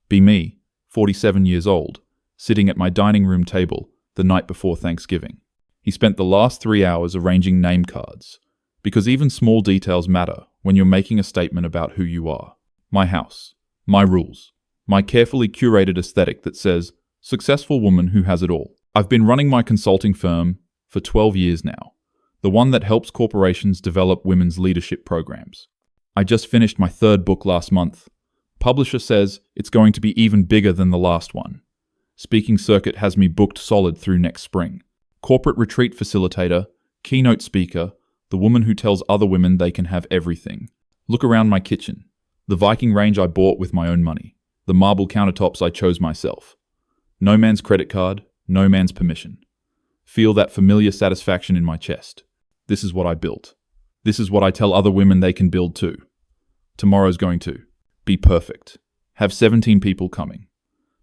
Be me, 47 years old, sitting at my dining room table the night before Thanksgiving. He spent the last 3 hours arranging name cards, because even small details matter when you're making a statement about who you are. My house, my rules, my carefully curated aesthetic that says, successful woman who has it all. I've been running my consulting firm for 12 years now, the one that helps corporations develop women's leadership programs. I just finished my 3rd book last month. Publisher says it's going to be even bigger than the last one. Speaking circuit has me booked solid through next spring. Corporate retreat facilitator, keynote speaker, the woman who tells other women they can have everything. Look around my kitchen. The Viking range I bought with my own money. The marble countertops I chose myself. No man's credit card, no man's permission. Feel that familiar satisfaction in my chest. This is what I built. This is what I tell other women they can build too. Tomorrow's going to be perfect. Have 17 people coming.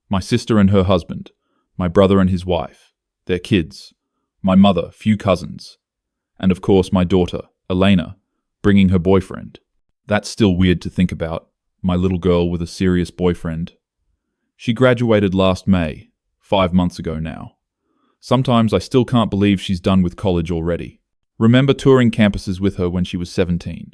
My sister and her husband, my brother and his wife, their kids, my mother, few cousins, and of course my daughter, Elena, bringing her boyfriend. That's still weird to think about, my little girl with a serious boyfriend. She graduated last May, 5 months ago now. Sometimes I still can't believe she's done with college already. Remember touring campuses with her when she was 17.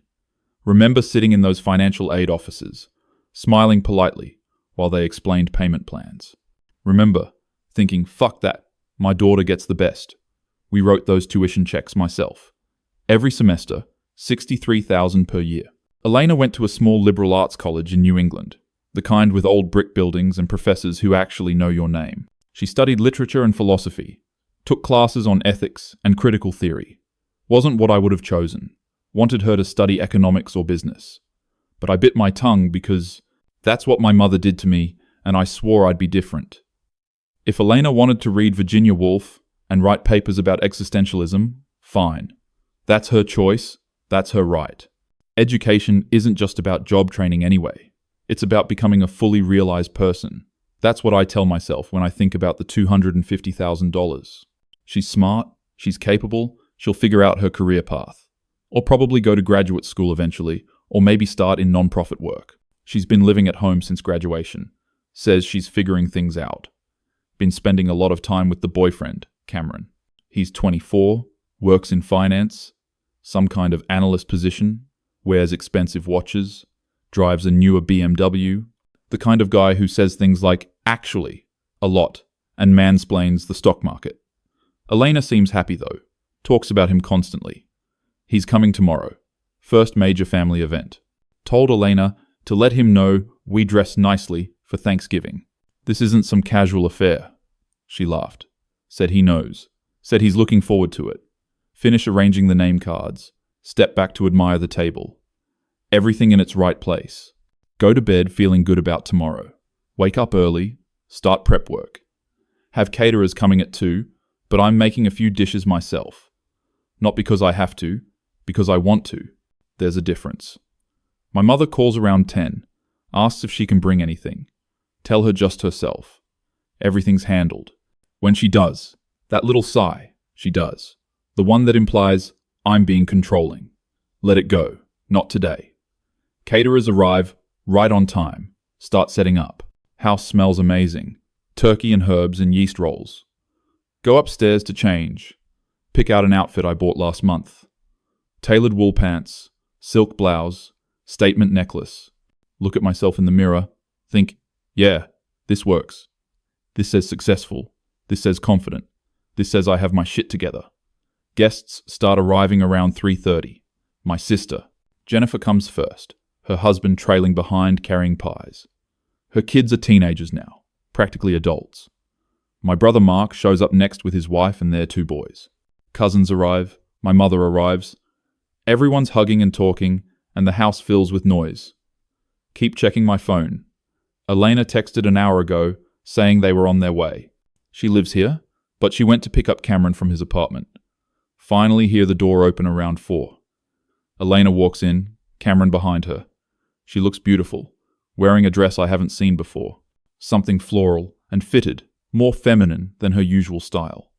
Remember sitting in those financial aid offices, smiling politely while they explained payment plans. Remember thinking, fuck that, my daughter gets the best. We wrote those tuition checks myself. Every semester, $63,000 per year. Elena went to a small liberal arts college in New England, the kind with old brick buildings and professors who actually know your name. She studied literature and philosophy, took classes on ethics and critical theory. Wasn't what I would have chosen. Wanted her to study economics or business. But I bit my tongue because that's what my mother did to me, and I swore I'd be different. If Elena wanted to read Virginia Woolf and write papers about existentialism, fine. That's her choice, that's her right. Education isn't just about job training anyway. It's about becoming a fully realized person. That's what I tell myself when I think about the $250,000. She's smart, she's capable, she'll figure out her career path. Or probably go to graduate school eventually, or maybe start in non-profit work. She's been living at home since graduation. Says she's figuring things out. Been spending a lot of time with the boyfriend, Cameron. He's 24, works in finance, some kind of analyst position, wears expensive watches, drives a newer BMW, the kind of guy who says things like, actually, a lot, and mansplains the stock market. Elena seems happy though, talks about him constantly. He's coming tomorrow, first major family event. Told Elena to let him know we dress nicely for Thanksgiving. This isn't some casual affair. She laughed. Said he knows. Said he's looking forward to it. Finish arranging the name cards. Step back to admire the table. Everything in its right place. Go to bed feeling good about tomorrow. Wake up early. Start prep work. Have caterers coming at 2, but I'm making a few dishes myself. Not because I have to, because I want to. There's a difference. My mother calls around 10, asks if she can bring anything. Tell her just herself. Everything's handled. When she does, that little sigh, she does. The one that implies, I'm being controlling. Let it go. Not today. Caterers arrive right on time. Start setting up. House smells amazing. Turkey and herbs and yeast rolls. Go upstairs to change. Pick out an outfit I bought last month. Tailored wool pants, silk blouse, statement necklace. Look at myself in the mirror. Think, yeah, this works. This says successful. This says confident. This says I have my shit together. Guests start arriving around 3:30. My sister. Jennifer comes first, her husband trailing behind carrying pies. Her kids are teenagers now, practically adults. My brother Mark shows up next with his wife and their 2 boys. Cousins arrive. My mother arrives. Everyone's hugging and talking, and the house fills with noise. Keep checking my phone. Elena texted an hour ago, saying they were on their way. She lives here, but she went to pick up Cameron from his apartment. Finally hear the door open around 4. Elena walks in, Cameron behind her. She looks beautiful, wearing a dress I haven't seen before. Something floral and fitted, more feminine than her usual style.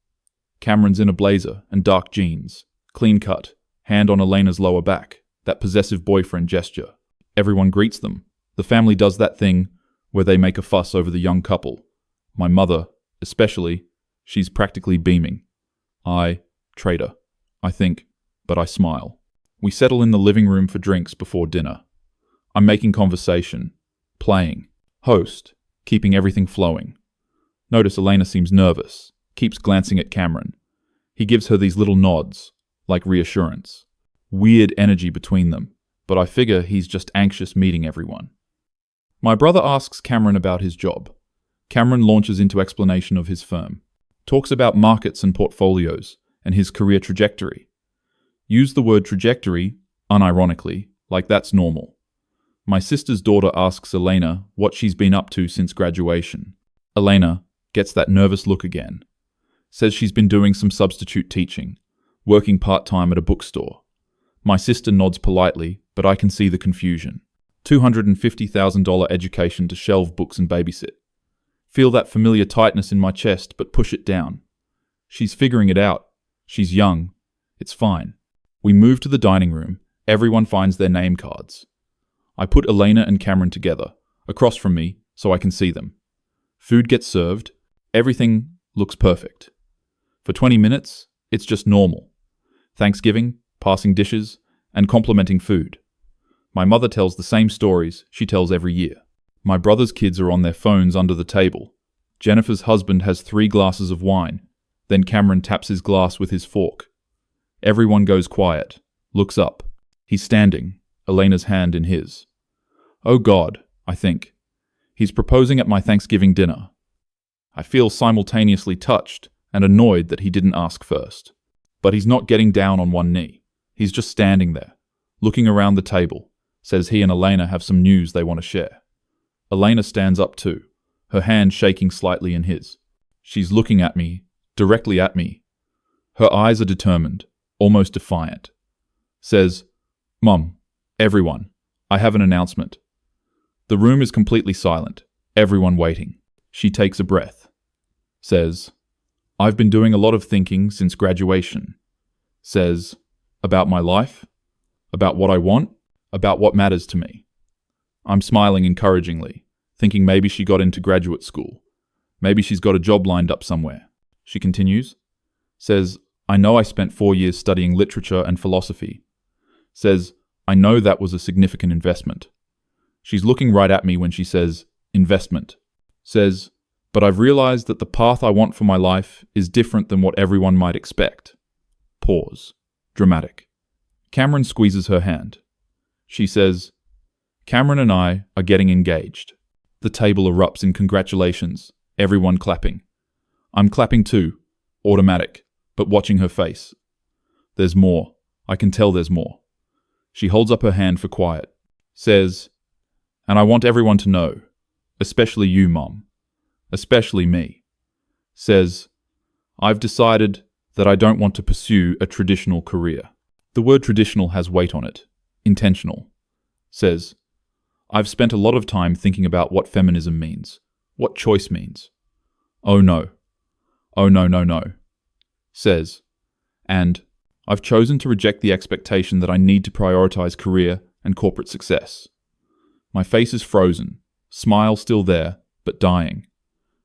Cameron's in a blazer and dark jeans, clean cut, hand on Elena's lower back, that possessive boyfriend gesture. Everyone greets them. The family does that thing where they make a fuss over the young couple. My mother, especially, she's practically beaming. Traitor, I think, but I smile. We settle in the living room for drinks before dinner. I'm making conversation, playing, host, keeping everything flowing. Notice Elena seems nervous, keeps glancing at Cameron. He gives her these little nods, like reassurance. Weird energy between them, but I figure he's just anxious meeting everyone. My brother asks Cameron about his job. Cameron launches into explanation of his firm, talks about markets and portfolios, and his career trajectory. Use the word trajectory, unironically, like that's normal. My sister's daughter asks Elena what she's been up to since graduation. Elena gets that nervous look again. Says she's been doing some substitute teaching, working part-time at a bookstore. My sister nods politely, but I can see the confusion. $250,000 education to shelve books and babysit. Feel that familiar tightness in my chest, but push it down. She's figuring it out. She's young. It's fine. We move to the dining room. Everyone finds their name cards. I put Elena and Cameron together, across from me, so I can see them. Food gets served. Everything looks perfect. For 20 minutes, it's just normal. Thanksgiving, passing dishes, and complimenting food. My mother tells the same stories she tells every year. My brother's kids are on their phones under the table. Jennifer's husband has 3 glasses of wine. Then Cameron taps his glass with his fork. Everyone goes quiet, looks up. He's standing, Elena's hand in his. Oh God, I think. He's proposing at my Thanksgiving dinner. I feel simultaneously touched and annoyed that he didn't ask first. But he's not getting down on one knee. He's just standing there, looking around the table, says he and Elena have some news they want to share. Elena stands up too, her hand shaking slightly in his. She's looking at me, directly at me. Her eyes are determined, almost defiant. Says, Mum, everyone, I have an announcement. The room is completely silent, everyone waiting. She takes a breath. Says, I've been doing a lot of thinking since graduation. Says, about my life, about what I want, about what matters to me. I'm smiling encouragingly, thinking maybe she got into graduate school. Maybe she's got a job lined up somewhere. She continues. Says, I know I spent 4 years studying literature and philosophy. Says, I know that was a significant investment. She's looking right at me when she says, investment. Says, but I've realized that the path I want for my life is different than what everyone might expect. Pause. Dramatic. Cameron squeezes her hand. She says, Cameron and I are getting engaged. The table erupts in congratulations, everyone clapping. I'm clapping too, automatic, but watching her face. There's more. I can tell there's more. She holds up her hand for quiet. Says, and I want everyone to know, especially you, Mom, especially me. Says, I've decided that I don't want to pursue a traditional career. The word traditional has weight on it. Intentional. Says, I've spent a lot of time thinking about what feminism means, what choice means. Oh no. Oh no, no, no. Says, and I've chosen to reject the expectation that I need to prioritize career and corporate success. My face is frozen, smile still there, but dying.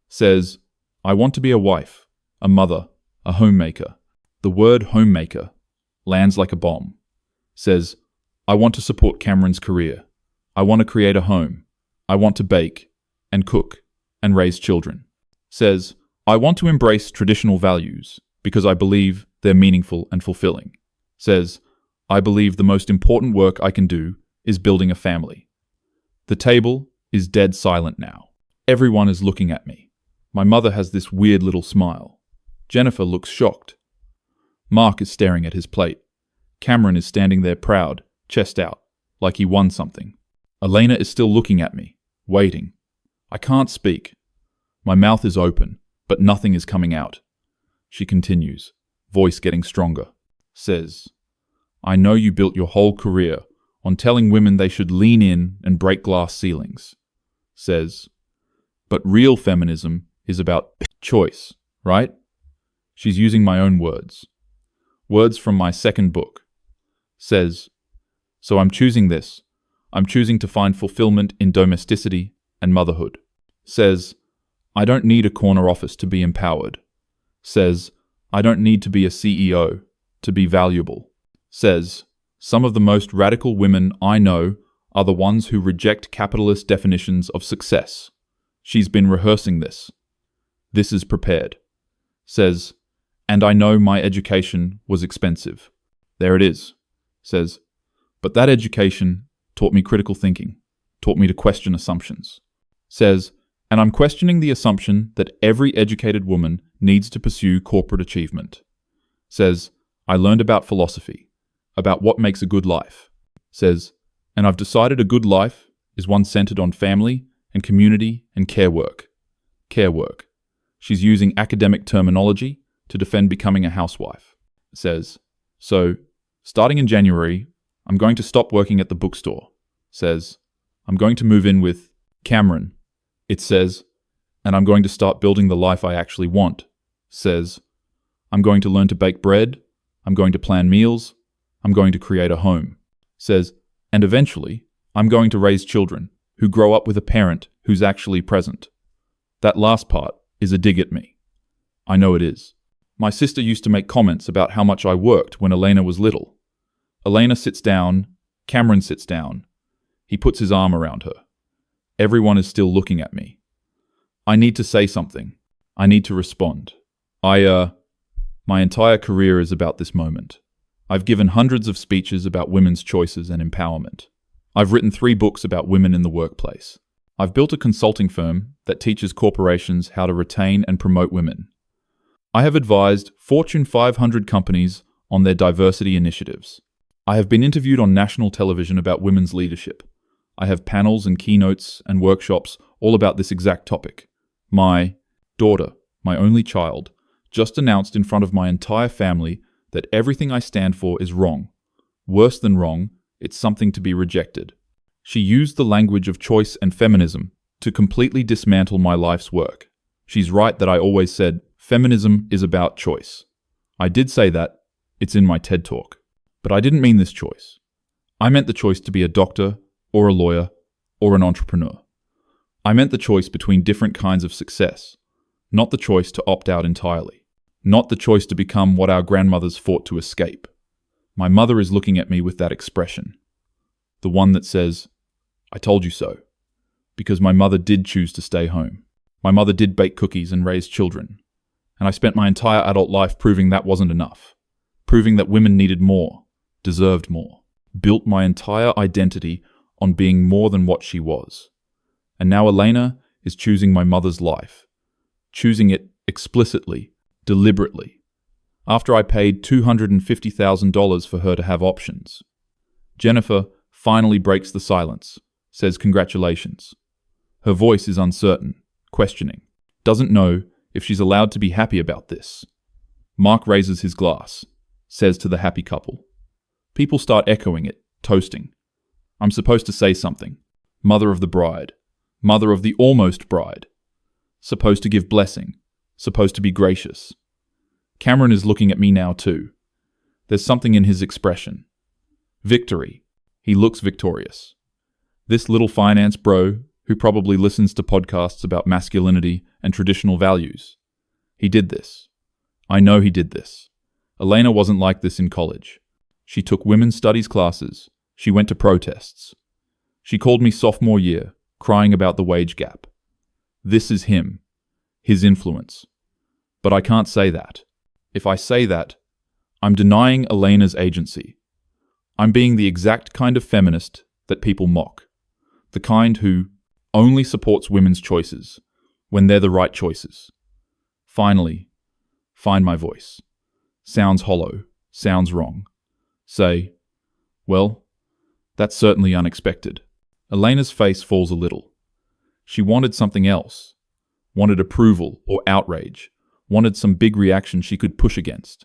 Says, I want to be a wife, a mother, a homemaker. The word homemaker lands like a bomb. Says, I want to support Cameron's career. I want to create a home. I want to bake and cook and raise children. Says, I want to embrace traditional values because I believe they're meaningful and fulfilling. Says, I believe the most important work I can do is building a family. The table is dead silent now. Everyone is looking at me. My mother has this weird little smile. Jennifer looks shocked. Mark is staring at his plate. Cameron is standing there proud, chest out, like he won something. Elena is still looking at me, waiting. I can't speak. My mouth is open, but nothing is coming out. She continues, voice getting stronger. Says, I know you built your whole career on telling women they should lean in and break glass ceilings. Says, but real feminism is about choice, right? She's using my own words. Words from my second book. Says, so I'm choosing this. I'm choosing to find fulfillment in domesticity and motherhood. Says, I don't need a corner office to be empowered. Says, I don't need to be a CEO to be valuable. Says, some of the most radical women I know are the ones who reject capitalist definitions of success. She's been rehearsing this. This is prepared. Says, and I know my education was expensive. There it is. Says, but that education taught me critical thinking, taught me to question assumptions. Says, and I'm questioning the assumption that every educated woman needs to pursue corporate achievement. Says, I learned about philosophy, about what makes a good life. Says, and I've decided a good life is one centered on family and community and care work. Care work. She's using academic terminology to defend becoming a housewife. Says, so, starting in January, I'm going to stop working at the bookstore. Says, I'm going to move in with Cameron. It says, and I'm going to start building the life I actually want. Says, I'm going to learn to bake bread. I'm going to plan meals. I'm going to create a home. Says, and eventually, I'm going to raise children who grow up with a parent who's actually present. That last part is a dig at me. I know it is. My sister used to make comments about how much I worked when Elena was little. Elena sits down, Cameron sits down. He puts his arm around her. Everyone is still looking at me. I need to say something. I need to respond. My entire career is about this moment. I've given hundreds of speeches about women's choices and empowerment. I've written 3 books about women in the workplace. I've built a consulting firm that teaches corporations how to retain and promote women. I have advised Fortune 500 companies on their diversity initiatives. I have been interviewed on national television about women's leadership. I have panels and keynotes and workshops all about this exact topic. My daughter, my only child, just announced in front of my entire family that everything I stand for is wrong. Worse than wrong, it's something to be rejected. She used the language of choice and feminism to completely dismantle my life's work. She's right that I always said, feminism is about choice. I did say that. It's in my TED Talk. But I didn't mean this choice. I meant the choice to be a doctor, or a lawyer, or an entrepreneur. I meant the choice between different kinds of success, not the choice to opt out entirely, not the choice to become what our grandmothers fought to escape. My mother is looking at me with that expression, the one that says, I told you so, because my mother did choose to stay home. My mother did bake cookies and raise children, and I spent my entire adult life proving that wasn't enough, proving that women needed more, deserved more, built my entire identity on being more than what she was. And now Elena is choosing my mother's life, choosing it explicitly, deliberately, after I paid $250,000 for her to have options. Jennifer finally breaks the silence, says congratulations. Her voice is uncertain, questioning, doesn't know if she's allowed to be happy about this. Mark raises his glass, says to the happy couple. People start echoing it, toasting. I'm supposed to say something. Mother of the bride. Mother of the almost bride. Supposed to give blessing. Supposed to be gracious. Cameron is looking at me now too. There's something in his expression. Victory. He looks victorious. This little finance bro, who probably listens to podcasts about masculinity and traditional values. He did this. I know he did this. Elena wasn't like this in college. She took women's studies classes. She went to protests. She called me sophomore year, crying about the wage gap. This is him, his influence. But I can't say that. If I say that, I'm denying Elena's agency. I'm being the exact kind of feminist that people mock. The kind who only supports women's choices when they're the right choices. Finally, find my voice. Sounds hollow, sounds wrong. Say, well, that's certainly unexpected. Elena's face falls a little. She wanted something else. Wanted approval or outrage. Wanted some big reaction she could push against.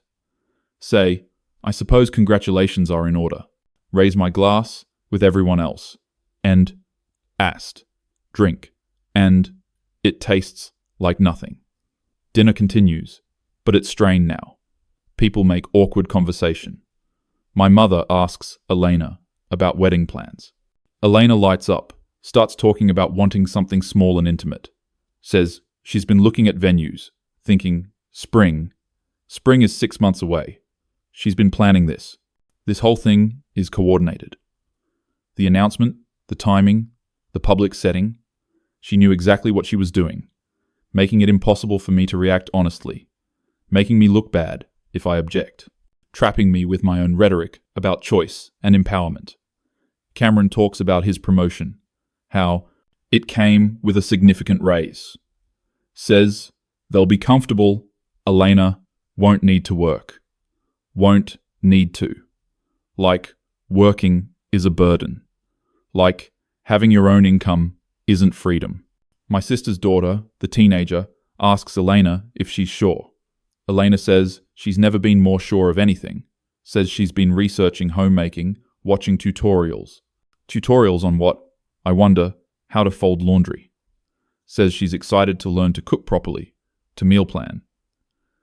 Say, I suppose congratulations are in order. Raise my glass with everyone else. And ast. Drink. And it tastes like nothing. Dinner continues, but it's strained now. People make awkward conversation. My mother asks Elena about wedding plans. Elena lights up, starts talking about wanting something small and intimate. Says she's been looking at venues, thinking, spring. Spring is 6 months away. She's been planning this. This whole thing is coordinated. The announcement, the timing, the public setting. She knew exactly what she was doing, making it impossible for me to react honestly, making me look bad if I object, trapping me with my own rhetoric about choice and empowerment. Cameron talks about his promotion, how it came with a significant raise. Says they'll be comfortable, Elena won't need to work. Won't need to. Like working is a burden. Like having your own income isn't freedom. My sister's daughter, the teenager, asks Elena if she's sure. Elena says she's never been more sure of anything. Says she's been researching homemaking, watching tutorials. Tutorials on what? I wonder, how to fold laundry. Says she's excited to learn to cook properly, to meal plan.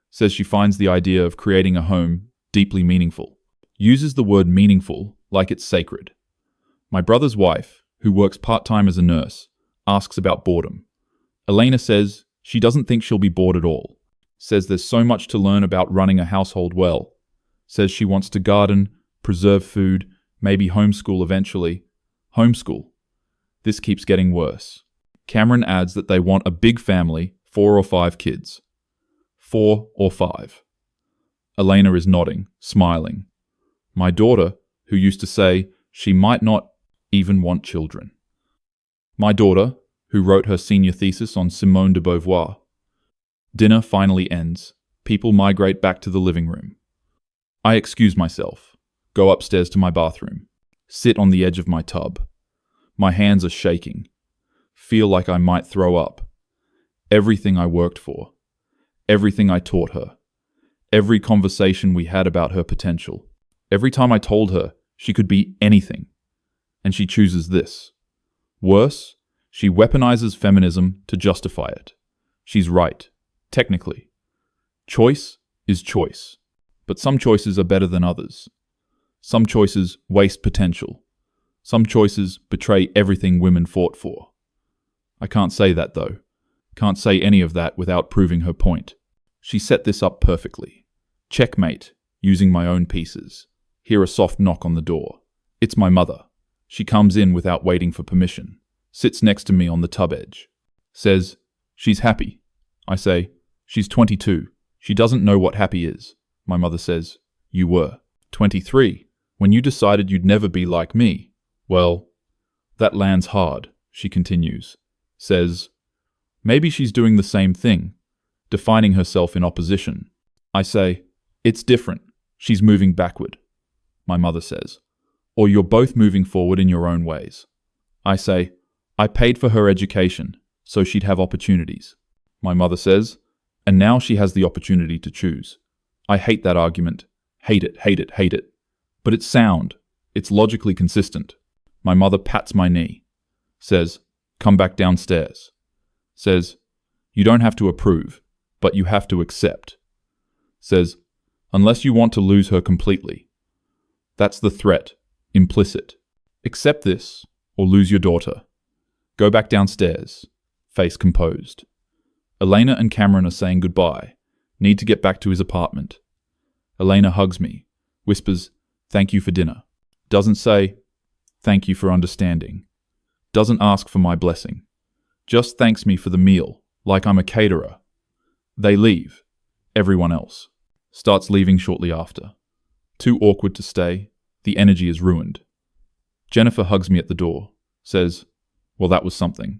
Says she finds the idea of creating a home deeply meaningful. Uses the word meaningful like it's sacred. My brother's wife, who works part-time as a nurse, asks about boredom. Elena says she doesn't think she'll be bored at all. Says there's so much to learn about running a household well. Says she wants to garden, preserve food, maybe homeschool eventually. Homeschool. This keeps getting worse. Cameron adds that they want a big family, 4 or 5 kids. 4 or 5. Elena is nodding, smiling. My daughter, who used to say she might not even want children. My daughter, who wrote her senior thesis on Simone de Beauvoir. Dinner finally ends. People migrate back to the living room. I excuse myself, go upstairs to my bathroom, sit on the edge of my tub. My hands are shaking. Feel like I might throw up. Everything I worked for. Everything I taught her. Every conversation we had about her potential. Every time I told her she could be anything. And she chooses this. Worse, she weaponizes feminism to justify it. She's right, technically. Choice is choice. But some choices are better than others. Some choices waste potential. Some choices betray everything women fought for. I can't say that though. Can't say any of that without proving her point. She set this up perfectly. Checkmate, using my own pieces. Hear a soft knock on the door. It's my mother. She comes in without waiting for permission. Sits next to me on the tub edge. Says, she's happy. I say, she's 22. She doesn't know what happy is. My mother says, you were 23 when you decided you'd never be like me. Well, that lands hard, she continues. Says, maybe she's doing the same thing, defining herself in opposition. I say, it's different. She's moving backward. My mother says, or you're both moving forward in your own ways. I say, I paid for her education, so she'd have opportunities. My mother says, and now she has the opportunity to choose. I hate that argument. Hate it, hate it, hate it. But it's sound. It's logically consistent. My mother pats my knee. Says, come back downstairs. Says, you don't have to approve, but you have to accept. Says, unless you want to lose her completely. That's the threat, implicit. Accept this, or lose your daughter. Go back downstairs, face composed. Elena and Cameron are saying goodbye. Need to get back to his apartment. Elena hugs me, whispers, thank you for dinner. Doesn't say, thank you for understanding. Doesn't ask for my blessing. Just thanks me for the meal, like I'm a caterer. They leave. Everyone else. Starts leaving shortly after. Too awkward to stay. The energy is ruined. Jennifer hugs me at the door. Says, well, that was something.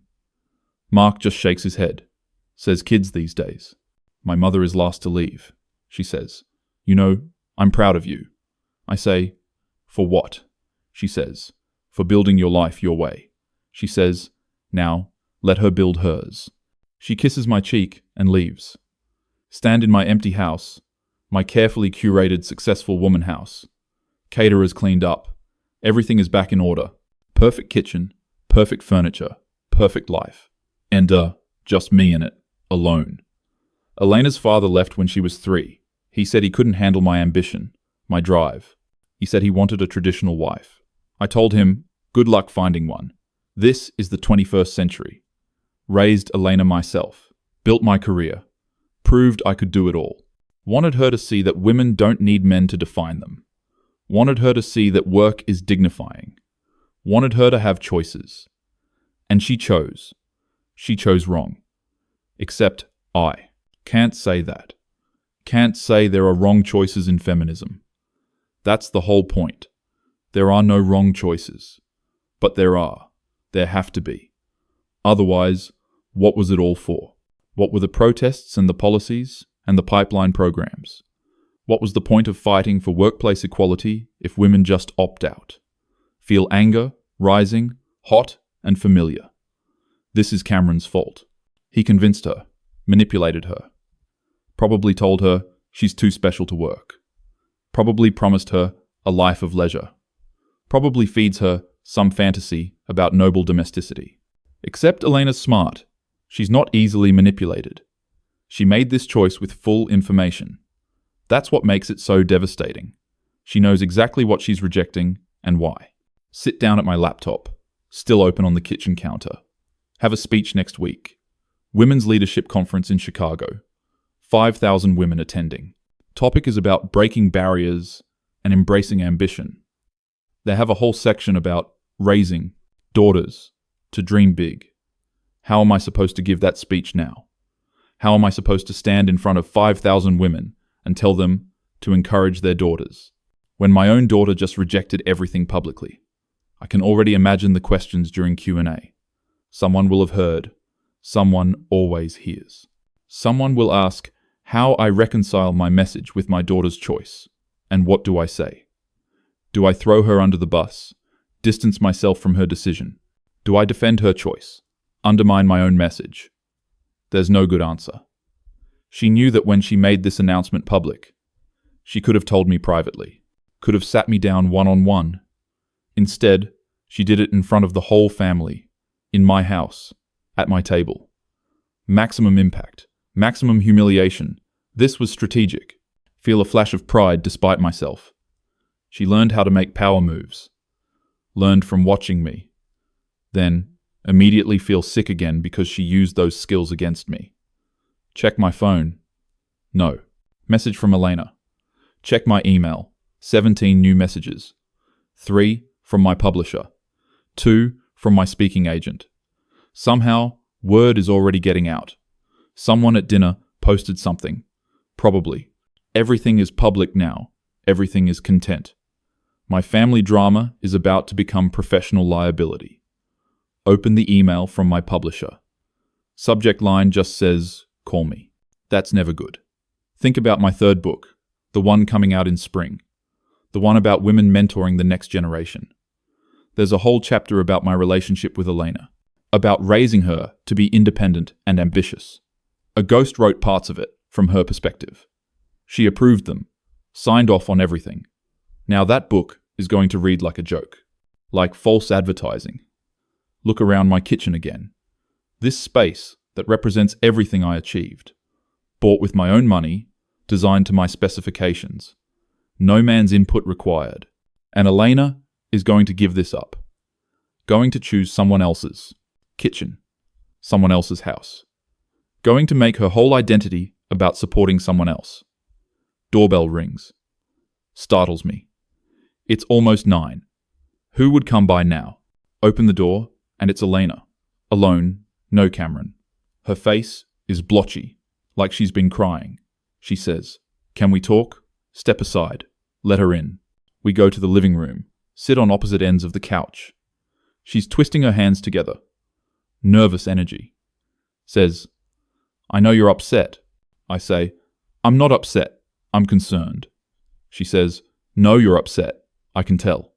Mark just shakes his head. Says kids these days. My mother is last to leave. She says, you know, I'm proud of you. I say, for what? She says, for building your life your way. She says, now, let her build hers. She kisses my cheek and leaves. Stand in my empty house, my carefully curated successful woman house. Caterers cleaned up. Everything is back in order. Perfect kitchen, perfect furniture, perfect life. And, just me in it, alone. Elena's father left when she was 3. He said he couldn't handle my ambition, my drive. He said he wanted a traditional wife. I told him, good luck finding one. This is the 21st century. Raised Elena myself. Built my career. Proved I could do it all. Wanted her to see that women don't need men to define them. Wanted her to see that work is dignifying. Wanted her to have choices. And she chose. She chose wrong. Except I can't say that. Can't say there are wrong choices in feminism. That's the whole point. There are no wrong choices. But there are. There have to be. Otherwise, what was it all for? What were the protests and the policies and the pipeline programs? What was the point of fighting for workplace equality if women just opt out? Feel anger, rising, hot, and familiar. This is Cameron's fault. He convinced her, manipulated her. Probably told her she's too special to work. Probably promised her a life of leisure. Probably feeds her some fantasy about noble domesticity. Except Elena's smart. She's not easily manipulated. She made this choice with full information. That's what makes it so devastating. She knows exactly what she's rejecting and why. Sit down at my laptop, still open on the kitchen counter. Have a speech next week. Women's Leadership Conference in Chicago. 5,000 women attending. Topic is about breaking barriers and embracing ambition. They have a whole section about raising daughters to dream big. How am I supposed to give that speech now? How am I supposed to stand in front of 5,000 women and tell them to encourage their daughters, when my own daughter just rejected everything publicly? I can already imagine the questions during Q&A. Someone will have heard. Someone always hears. Someone will ask how I reconcile my message with my daughter's choice, and what do I say? Do I throw her under the bus, distance myself from her decision? Do I defend her choice, undermine my own message? There's no good answer. She knew that when she made this announcement public, she could have told me privately, could have sat me down one-on-one. Instead, she did it in front of the whole family, in my house, at my table. Maximum impact, maximum humiliation. This was strategic. Feel a flash of pride despite myself. She learned how to make power moves. Learned from watching me. Then, immediately feel sick again because she used those skills against me. Check my phone. No. Message from Elena. Check my email. 17 new messages. 3 from my publisher. 2 from my speaking agent. Somehow, word is already getting out. Someone at dinner posted something. Probably. Everything is public now. Everything is content. My family drama is about to become professional liability. Open the email from my publisher. Subject line just says, call me. That's never good. Think about my third book, the one coming out in spring. The one about women mentoring the next generation. There's a whole chapter about my relationship with Elena. About raising her to be independent and ambitious. A ghost wrote parts of it from her perspective. She approved them, signed off on everything. Now that book is going to read like a joke. Like false advertising. Look around my kitchen again. This space that represents everything I achieved. Bought with my own money, designed to my specifications. No man's input required. And Elena is going to give this up. Going to choose someone else's kitchen. Someone else's house. Going to make her whole identity about supporting someone else. Doorbell rings. Startles me. It's almost 9. Who would come by now? Open the door, and it's Elena. Alone, no Cameron. Her face is blotchy, like she's been crying. She says, "Can we talk?" Step aside. Let her in. We go to the living room, sit on opposite ends of the couch. She's twisting her hands together. Nervous energy. Says, "I know you're upset." I say, "I'm not upset. I'm concerned." She says, "No, you're upset. I can tell."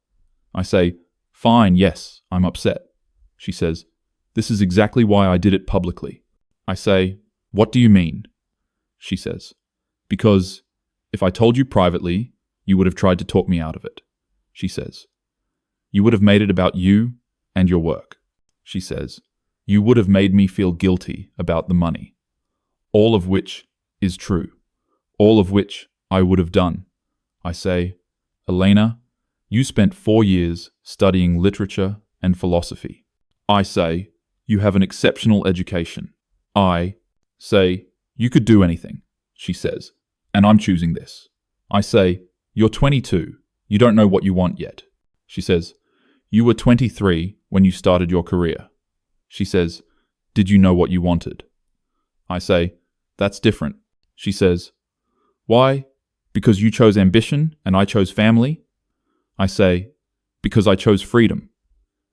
I say, "Fine, yes, I'm upset." She says, "This is exactly why I did it publicly." I say, "What do you mean?" She says, "Because if I told you privately, you would have tried to talk me out of it." She says, "You would have made it about you and your work." She says, "You would have made me feel guilty about the money." All of which is true. All of which I would have done. I say, "Elena, you spent 4 years studying literature and philosophy." I say, you have an exceptional education. I say, you could do anything, she says, and I'm choosing this. I say, you're 22. You don't know what you want yet. She says, you were 23 when you started your career. She says, did you know what you wanted? I say, that's different. She says, why? Because you chose ambition and I chose family? I say, because I chose freedom.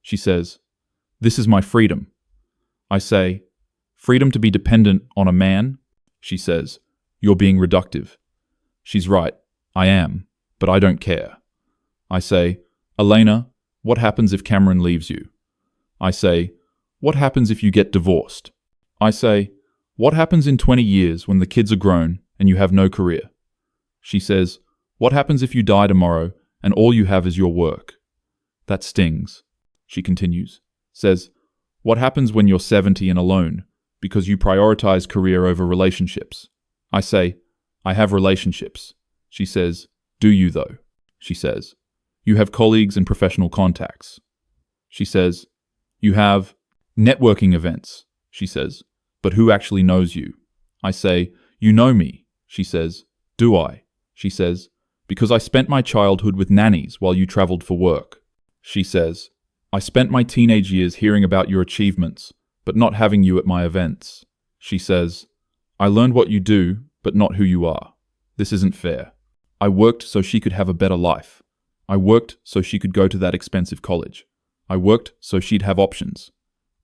She says, this is my freedom. I say, freedom to be dependent on a man? She says, you're being reductive. She's right, I am, but I don't care. I say, Elena, what happens if Cameron leaves you? I say, what happens if you get divorced? I say, what happens in 20 years when the kids are grown and you have no career? She says, what happens if you die tomorrow and all you have is your work? That stings. She continues, says, what happens when you're 70 and alone because you prioritize career over relationships? I say, I have relationships. She says, do you though? She says, you have colleagues and professional contacts. She says, you have networking events. She says, but who actually knows you? I say, you know me. She says, do I? She says, because I spent my childhood with nannies while you traveled for work. She says, I spent my teenage years hearing about your achievements, but not having you at my events. She says, I learned what you do, but not who you are. This isn't fair. I worked so she could have a better life. I worked so she could go to that expensive college. I worked so she'd have options.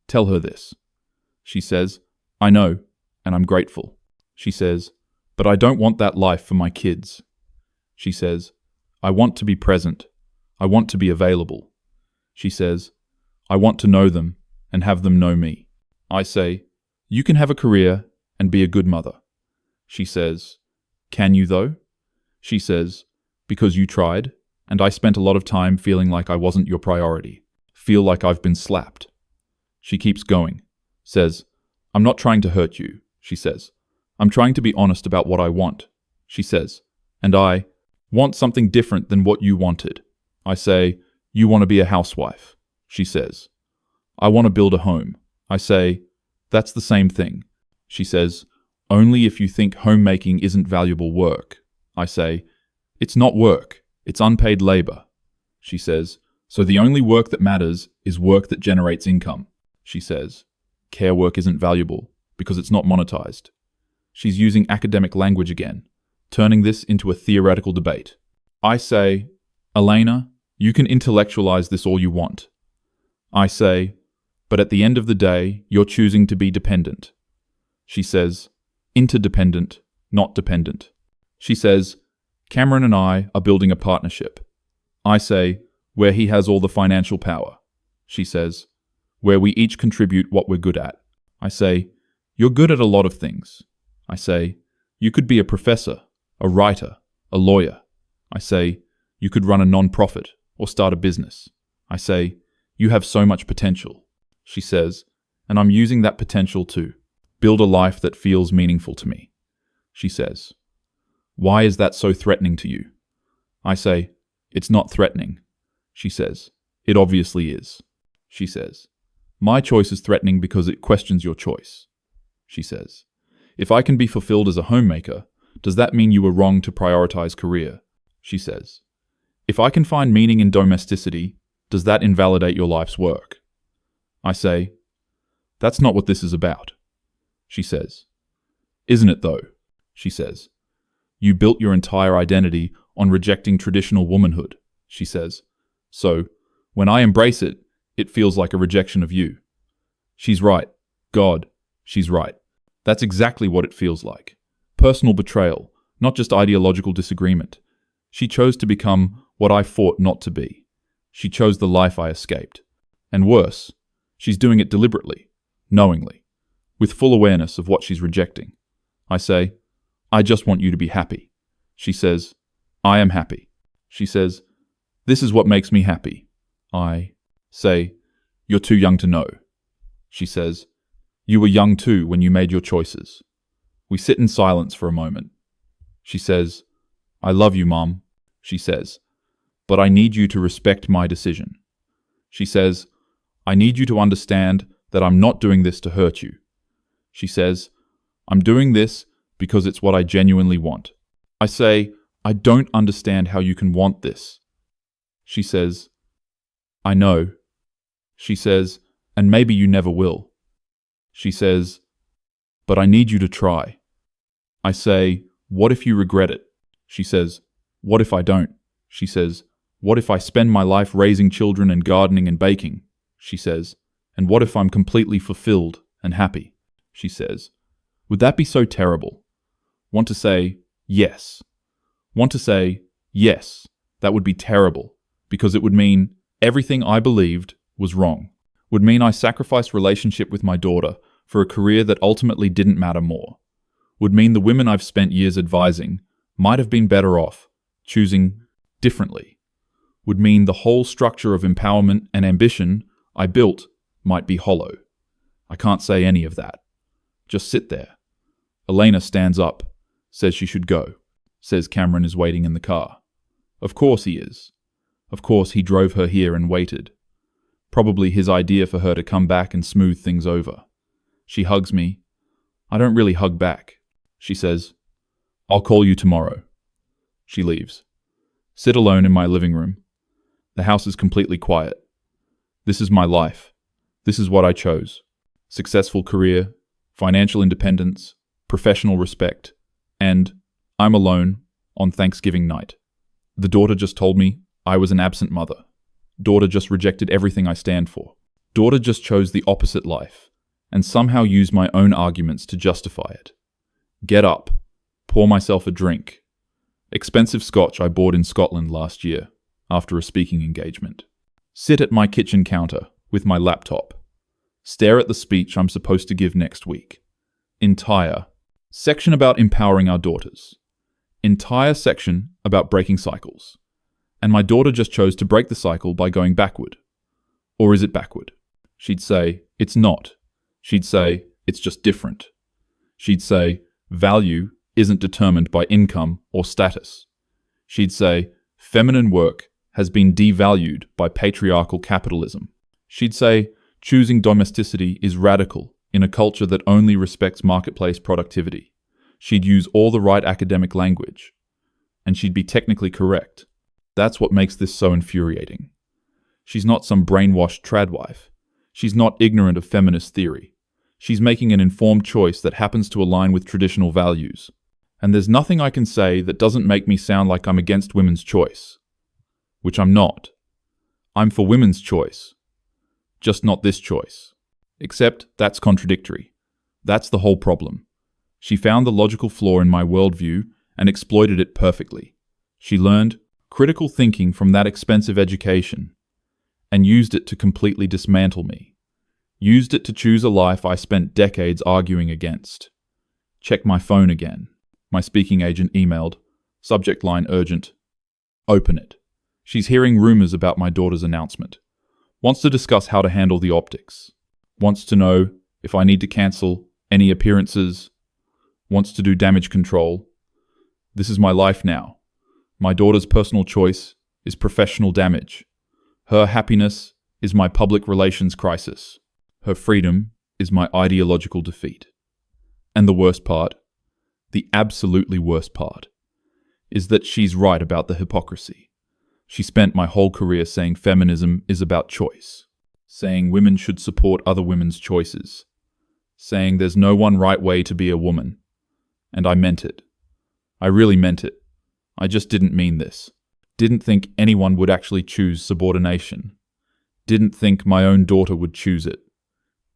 Tell her this. She says, I know, and I'm grateful. She says, but I don't want that life for my kids. She says, I want to be present. I want to be available. She says, I want to know them and have them know me. I say, you can have a career and be a good mother. She says, can you though? She says, because you tried, and I spent a lot of time feeling like I wasn't your priority, feel like I've been slapped. She keeps going, says, I'm not trying to hurt you, she says. I'm trying to be honest about what I want, she says, and I want something different than what you wanted. I say, you want to be a housewife, she says. I want to build a home. I say, that's the same thing. She says, only if you think homemaking isn't valuable work. I say, it's not work, it's unpaid labor. She says, so the only work that matters is work that generates income. She says, care work isn't valuable because it's not monetized. She's using academic language again, turning this into a theoretical debate. I say, Elena, you can intellectualize this all you want. I say, but at the end of the day, you're choosing to be dependent. She says, interdependent, not dependent. She says, Cameron and I are building a partnership. I say, where he has all the financial power. She says, where we each contribute what we're good at. I say, you're good at a lot of things. I say, you could be a professor, a writer, a lawyer. I say, you could run a non-profit or start a business. I say, you have so much potential. She says, and I'm using that potential to build a life that feels meaningful to me. She says, why is that so threatening to you? I say, it's not threatening. She says, it obviously is. She says, my choice is threatening because it questions your choice. She says, if I can be fulfilled as a homemaker, does that mean you were wrong to prioritize career? She says, if I can find meaning in domesticity, does that invalidate your life's work? I say, that's not what this is about. She says, isn't it though? She says, you built your entire identity on rejecting traditional womanhood. She says, so when I embrace it, it feels like a rejection of you. She's right. God, she's right. That's exactly what it feels like. Personal betrayal, not just ideological disagreement. She chose to become what I fought not to be. She chose the life I escaped. And worse, she's doing it deliberately, knowingly, with full awareness of what she's rejecting. I say, I just want you to be happy. She says, I am happy. She says, this is what makes me happy. I say, you're too young to know. She says, you were young too when you made your choices. We sit in silence for a moment. She says, I love you, Mom. She says, but I need you to respect my decision. She says, I need you to understand that I'm not doing this to hurt you. She says, I'm doing this because it's what I genuinely want. I say, I don't understand how you can want this. She says, I know. She says, and maybe you never will. She says, but I need you to try. I say, what if you regret it? She says, what if I don't? She says, what if I spend my life raising children and gardening and baking? She says, and what if I'm completely fulfilled and happy? She says, would that be so terrible? Want to say, yes. Want to say, yes, that would be terrible, because it would mean everything I believed was wrong. Would mean I sacrificed relationship with my daughter for a career that ultimately didn't matter more. Would mean the women I've spent years advising might have been better off choosing differently. Would mean the whole structure of empowerment and ambition I built might be hollow. I can't say any of that. Just sit there. Elena stands up, says she should go, says Cameron is waiting in the car. Of course he is. Of course he drove her here and waited. Probably his idea for her to come back and smooth things over. She hugs me. I don't really hug back. She says, I'll call you tomorrow. She leaves. Sit alone in my living room. The house is completely quiet. This is my life. This is what I chose. Successful career, financial independence, professional respect, and I'm alone on Thanksgiving night. The daughter just told me I was an absent mother. Daughter just rejected everything I stand for. Daughter just chose the opposite life, and somehow used my own arguments to justify it. Get up, pour myself a drink. Expensive scotch I bought in Scotland last year, after a speaking engagement. Sit at my kitchen counter with my laptop. Stare at the speech I'm supposed to give next week. Entire section about empowering our daughters. Entire section about breaking cycles. And my daughter just chose to break the cycle by going backward. Or is it backward? She'd say, it's not. She'd say, it's just different. She'd say, value isn't determined by income or status. She'd say, feminine work has been devalued by patriarchal capitalism. She'd say, choosing domesticity is radical in a culture that only respects marketplace productivity. She'd use all the right academic language. And she'd be technically correct. That's what makes this so infuriating. She's not some brainwashed tradwife. She's not ignorant of feminist theory. She's making an informed choice that happens to align with traditional values. And there's nothing I can say that doesn't make me sound like I'm against women's choice. Which I'm not. I'm for women's choice. Just not this choice. Except that's contradictory. That's the whole problem. She found the logical flaw in my worldview and exploited it perfectly. She learned critical thinking from that expensive education and used it to completely dismantle me. Used it to choose a life I spent decades arguing against. Check my phone again. My speaking agent emailed. Subject line urgent. Open it. She's hearing rumors about my daughter's announcement. Wants to discuss how to handle the optics. Wants to know if I need to cancel any appearances. Wants to do damage control. This is my life now. My daughter's personal choice is professional damage. Her happiness is my public relations crisis. Her freedom is my ideological defeat. And the worst part, the absolutely worst part, is that she's right about the hypocrisy. She spent my whole career saying feminism is about choice, saying women should support other women's choices, saying there's no one right way to be a woman. And I meant it. I really meant it. I just didn't mean this. Didn't think anyone would actually choose subordination. Didn't think my own daughter would choose it.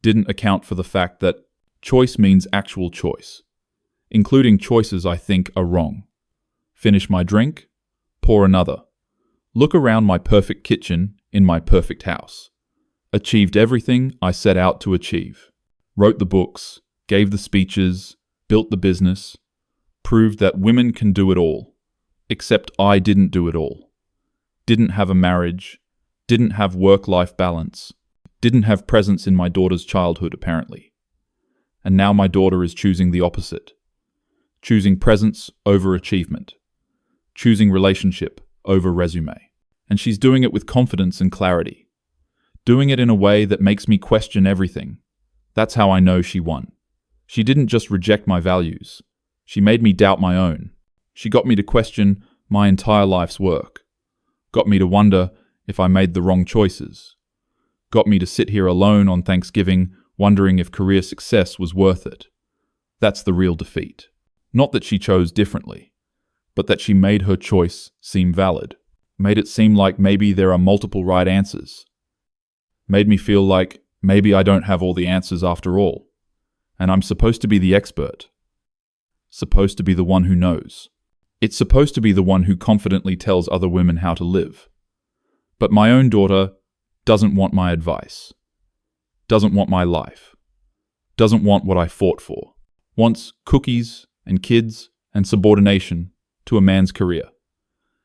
Didn't account for the fact that choice means actual choice, including choices I think are wrong. Finish my drink, pour another. Look around my perfect kitchen in my perfect house. Achieved everything I set out to achieve. Wrote the books, gave the speeches, built the business, proved that women can do it all. Except I didn't do it all. Didn't have a marriage, didn't have work-life balance, didn't have presence in my daughter's childhood apparently. And now my daughter is choosing the opposite. Choosing presence over achievement. Choosing relationship over resume. And she's doing it with confidence and clarity. Doing it in a way that makes me question everything. That's how I know she won. She didn't just reject my values. She made me doubt my own. She got me to question my entire life's work. Got me to wonder if I made the wrong choices. Got me to sit here alone on Thanksgiving, wondering if career success was worth it. That's the real defeat. Not that she chose differently, but that she made her choice seem valid. Made it seem like maybe there are multiple right answers. Made me feel like maybe I don't have all the answers after all, and I'm supposed to be the expert. Supposed to be the one who knows. It's supposed to be the one who confidently tells other women how to live. But my own daughter doesn't want my advice. Doesn't want my life. Doesn't want what I fought for. Wants cookies and kids and subordination to a man's career.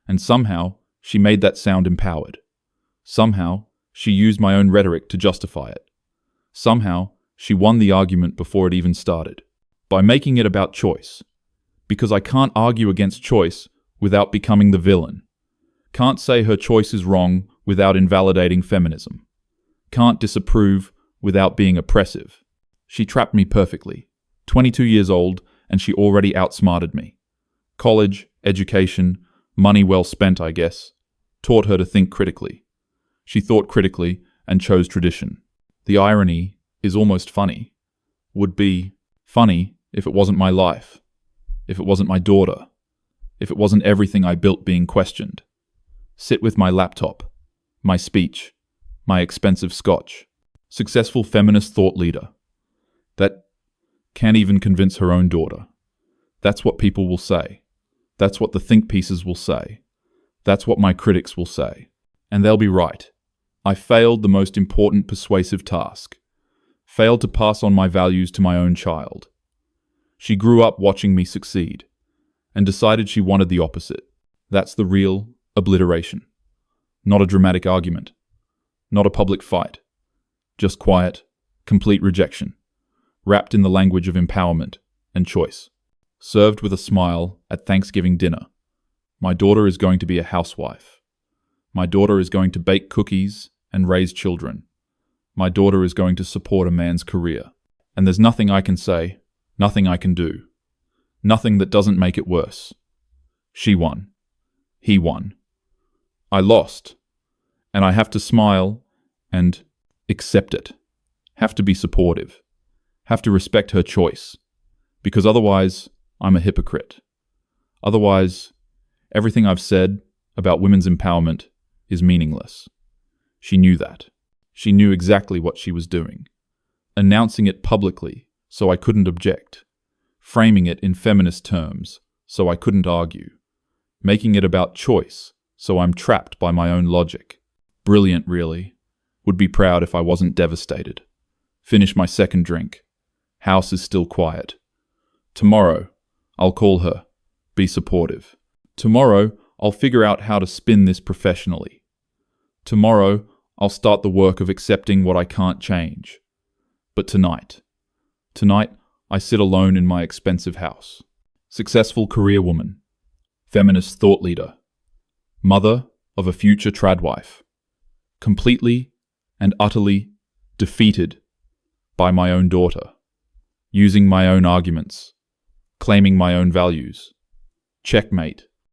And somehow she made that sound empowered. Somehow she used my own rhetoric to justify it. Somehow she won the argument before it even started. By making it about choice. Because I can't argue against choice without becoming the villain. Can't say her choice is wrong without invalidating feminism. Can't disapprove without being oppressive. She trapped me perfectly. 22 years old, and she already outsmarted me. College, education, money well spent, I guess, taught her to think critically. She thought critically and chose tradition. The irony is almost funny. Would be funny if it wasn't my life. If it wasn't my daughter. If it wasn't everything I built being questioned. Sit with my laptop. My speech. My expensive scotch. Successful feminist thought leader. That can't even convince her own daughter. That's what people will say. That's what the think pieces will say. That's what my critics will say. And they'll be right. I failed the most important persuasive task. Failed to pass on my values to my own child. She grew up watching me succeed, and decided she wanted the opposite. That's the real obliteration. Not a dramatic argument. Not a public fight. Just quiet, complete rejection, wrapped in the language of empowerment and choice. Served with a smile at Thanksgiving dinner. My daughter is going to be a housewife. My daughter is going to bake cookies and raise children. My daughter is going to support a man's career. And there's nothing I can say, nothing I can do. Nothing that doesn't make it worse. She won. He won. I lost. And I have to smile and accept it. Have to be supportive. Have to respect her choice. Because otherwise, I'm a hypocrite. Otherwise, everything I've said about women's empowerment is meaningless. She knew that. She knew exactly what she was doing. Announcing it publicly so I couldn't object. Framing it in feminist terms so I couldn't argue. Making it about choice so I'm trapped by my own logic. Brilliant, really. Would be proud if I wasn't devastated. Finish my second drink. House is still quiet. Tomorrow, I'll call her. Be supportive. Tomorrow, I'll figure out how to spin this professionally. Tomorrow, I'll start the work of accepting what I can't change. But tonight, I sit alone in my expensive house. Successful career woman. Feminist thought leader. Mother of a future tradwife. Completely and utterly defeated by my own daughter. Using my own arguments. Claiming my own values. Checkmate.